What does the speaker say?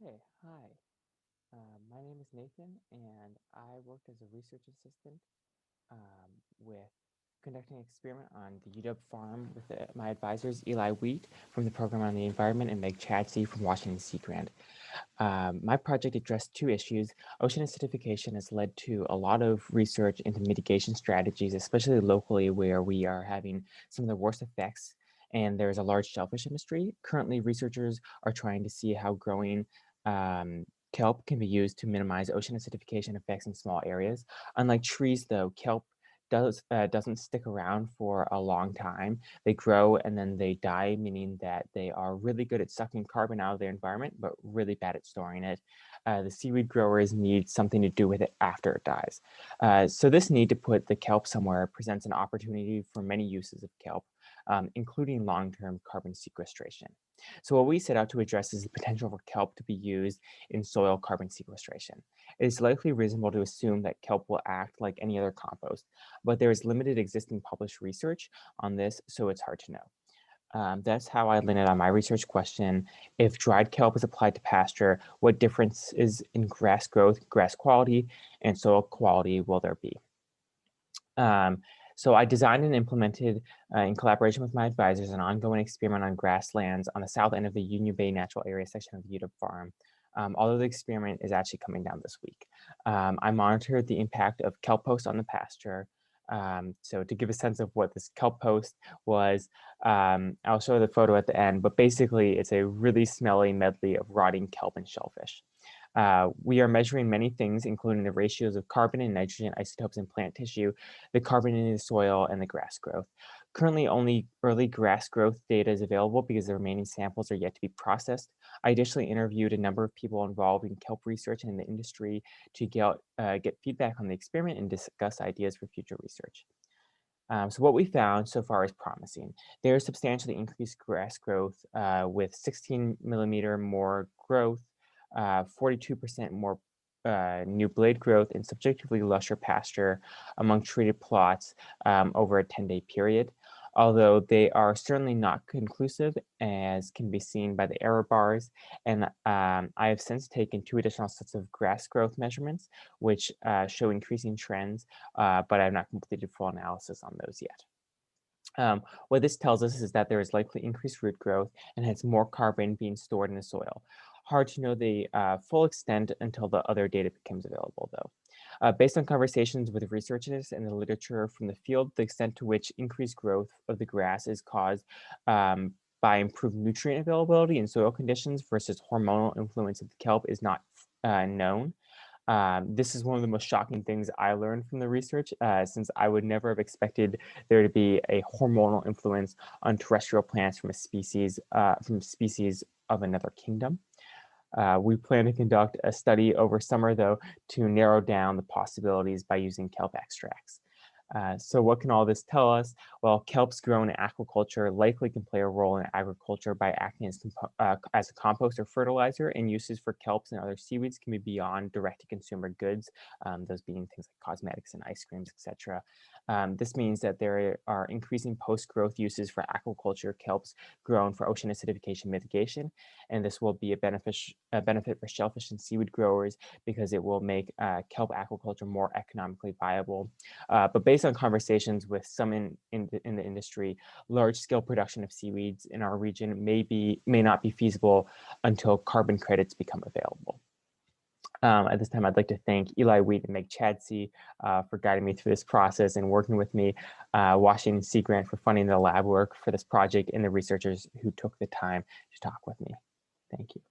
Okay, hi. My name is Nathan, and I worked as a research assistant with conducting an experiment on the UW farm with my advisors, Eli Wheat from the Program on the Environment and Meg Chadsey from Washington Sea Grant. My project addressed two issues. Ocean acidification has led to a lot of research into mitigation strategies, especially locally where we are having some of the worst effects and there's a large shellfish industry. Currently, researchers are trying to see how growing kelp can be used to minimize ocean acidification effects in small areas. Unlike trees, though, kelp doesn't stick around for a long time. They grow and then they die, meaning that they are really good at sucking carbon out of their environment, but really bad at storing it. The seaweed growers need something to do with it after it dies. So this need to put the kelp somewhere presents an opportunity for many uses of kelp, including long-term carbon sequestration. So what we set out to address is the potential for kelp to be used in soil carbon sequestration. It is likely reasonable to assume that kelp will act like any other compost, but there is limited existing published research on this, so it's hard to know. That's how I landed on my research question. If dried kelp is applied to pasture, what difference is in grass growth, grass quality, and soil quality will there be? Um, so I designed and implemented, in collaboration with my advisors, an ongoing experiment on grasslands on the south end of the Union Bay Natural Area section of the UW Farm. Although the experiment is actually coming down this week. I monitored the impact of kelp post on the pasture. So to give a sense of what this kelp post was, I'll show the photo at the end, but basically it's a really smelly medley of rotting kelp and shellfish. We are measuring many things, including the ratios of carbon and nitrogen isotopes in plant tissue, the carbon in the soil, and the grass growth. Currently, only early grass growth data is available because the remaining samples are yet to be processed. I additionally interviewed a number of people involved in kelp research and in the industry to get feedback on the experiment and discuss ideas for future research. So what we found so far is promising. There is substantially increased grass growth with 16 millimeter more growth, 42% more new blade growth, and subjectively lusher pasture among treated plots over a 10-day period. Although they are certainly not conclusive, as can be seen by the error bars. And I have since taken two additional sets of grass growth measurements, which show increasing trends, but I have not completed full analysis on those yet. What this tells us is that there is likely increased root growth and hence more carbon being stored in the soil. Hard to know the full extent until the other data becomes available, though. Based on conversations with researchers and the literature from the field, the extent to which increased growth of the grass is caused by improved nutrient availability and soil conditions versus hormonal influence of the kelp is not known. This is one of the most shocking things I learned from the research, since I would never have expected there to be a hormonal influence on terrestrial plants from a species of another kingdom. We plan to conduct a study over summer, though, to narrow down the possibilities by using kelp extracts. So what can all this tell us? Well, kelps grown in aquaculture likely can play a role in agriculture by acting as a compost or fertilizer, and uses for kelps and other seaweeds can be beyond direct-to-consumer goods, those being things like cosmetics and ice creams, etc. This means that there are increasing post-growth uses for aquaculture kelps grown for ocean acidification mitigation, and this will be a benefit for shellfish and seaweed growers because it will make kelp aquaculture more economically viable. But based on conversations with some in the industry, large-scale production of seaweeds in our region may not be feasible until carbon credits become available. At this time, I'd like to thank Eli Wheat and Meg Chadsey for guiding me through this process and working with me, Washington Sea Grant for funding the lab work for this project, and the researchers who took the time to talk with me. Thank you.